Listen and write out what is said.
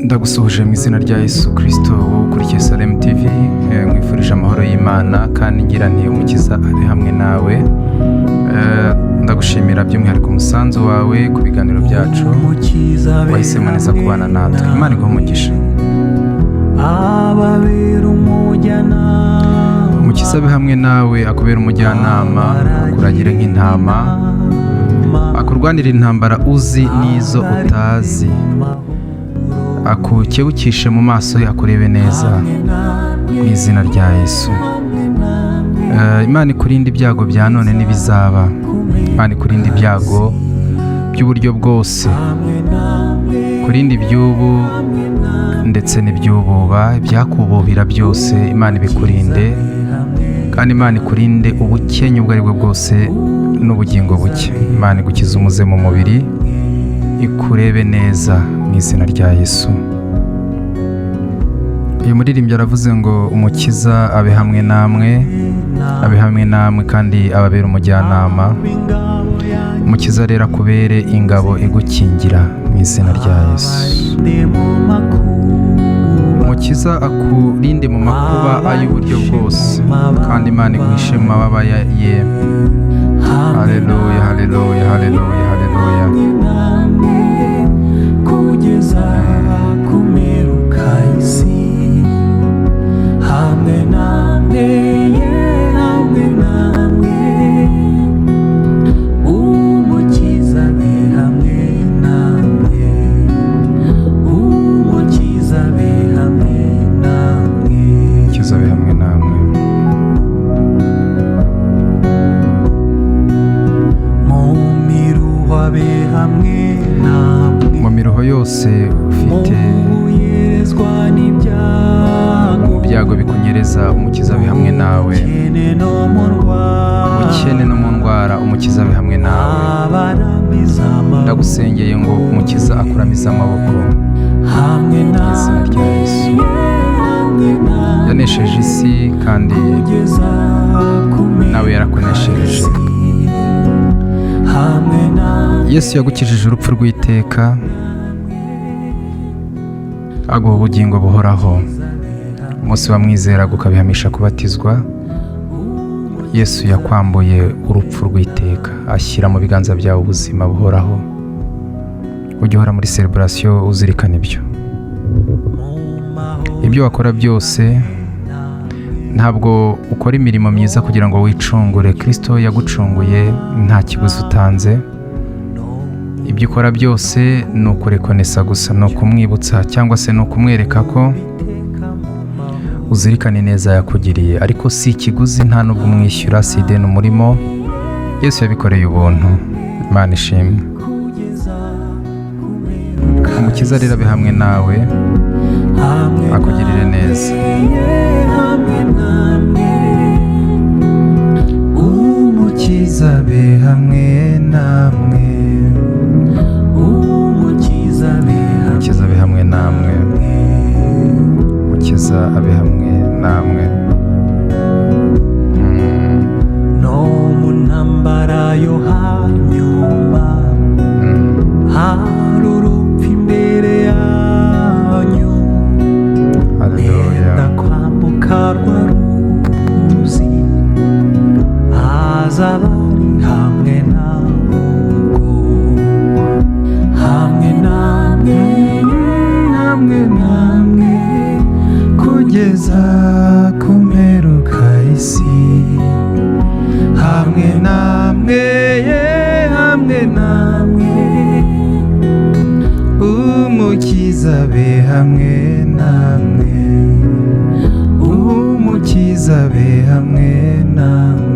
Ndagusuhuje mu izina rya Yesu Kristo wowe ukurikiye Salem TV, mwifurije amahoro y'Imana kandi ngira nti umukiza ari hamwe nawe. Ndagushimira by'umwihariko umusanzu wawe ku biganiro byacu, wahisemo neza kubana natwe. Imana iguhe umugisha. Umukiza abe hamwe nawe, akubera umujyanama, akuragire nk'intama, akurwanira intambara uzi n'izo utazi, akukebukishe mu maso ye, akurebe neza mu izina rya Yesu. Imana ikurinde ibyago bya none n'ibizaba. Imana ikurinde ibyago by'uburyo bwose, kurinde iby'ubu ndetse n'iby'ububa, ibyakububira byose Imana ibikurinde, kandi Imana ikurinde ubukenya ubwo ari bwo bwose n'ubugingo buke. Imana igukize umuze mu mubiri, ikurebe neza mu izina rya Yesu. Uyu muririmbyi aravuze ngo umukiza abe hamwe namwe, abe hamwe namwe kandi ababera umujyanama. Umukiza rero akubere ingabo igukingira mu izina rya Yesu. Umukiza akurinde mu makuba ay'uburyo bwose, kandi Imana iguhishe mu mababa ye. Haleluya, haleluya, haleluya, haleluya. Kugeza kumeruka isi, hamwe namwe, hamwe namwe. Umukiza be hamwe namwe, umukiza be hamwe namwe, umukiza be hamwe namwe. Mu miruho yose ufite, mu byago bikunyereza, umukiza abe hamwe nawe. Ubukene no mu ndwara, umukiza abe hamwe nawe. Ndagusengeye ngo umukiza akuramize amaboko mu izina rya Yesu. Yanesheje isi kandi nawe yarakuneshereje. Yesu yagukijije urupfu rw'iteka, aguha ubugingo buhoraho. Umunsi wamwizeraga ukabihamisha kubatizwa, Yesu yakwambuye urupfu rw'iteka, ashyira mu biganza byawe ubuzima buhoraho. Ujye uhora muri celebration uzirikana ibyo wakora byose. Ntabwo ukora imirimo myiza kugira ngo wicungure. Kristo yagucunguye nta kiguzi utanze. Ibyo ukora byose ni ukurekonesa gusa, ni ukumwibutsa cyangwa se ni ukumwereka ko uzirikane neza yakugiriye, ariko si ikiguzi, nta nubwo umwishyura, si ideni umurimo. Yesu yabikoreye ubuntu. Imana ishimwe. Umukiza rero abe hamwe nawe, akugirire neza. Umukiza abe hamwe namwe, umukiza abe hamwe namwe, umukiza abe hamwe namwe. No mu ntambara yo hanyuma, hari urupfu imbere yanyu. Haleluya. Kwambuka rwa ruzi, hazaba ari hamwe nabwo, hamwe namwe, hamwe namwe, kugeza kumeruka isi, hamwe namwe, hamwe namwe. Umukiza abe hamwe namwe, umukiza abe hamwe namwe.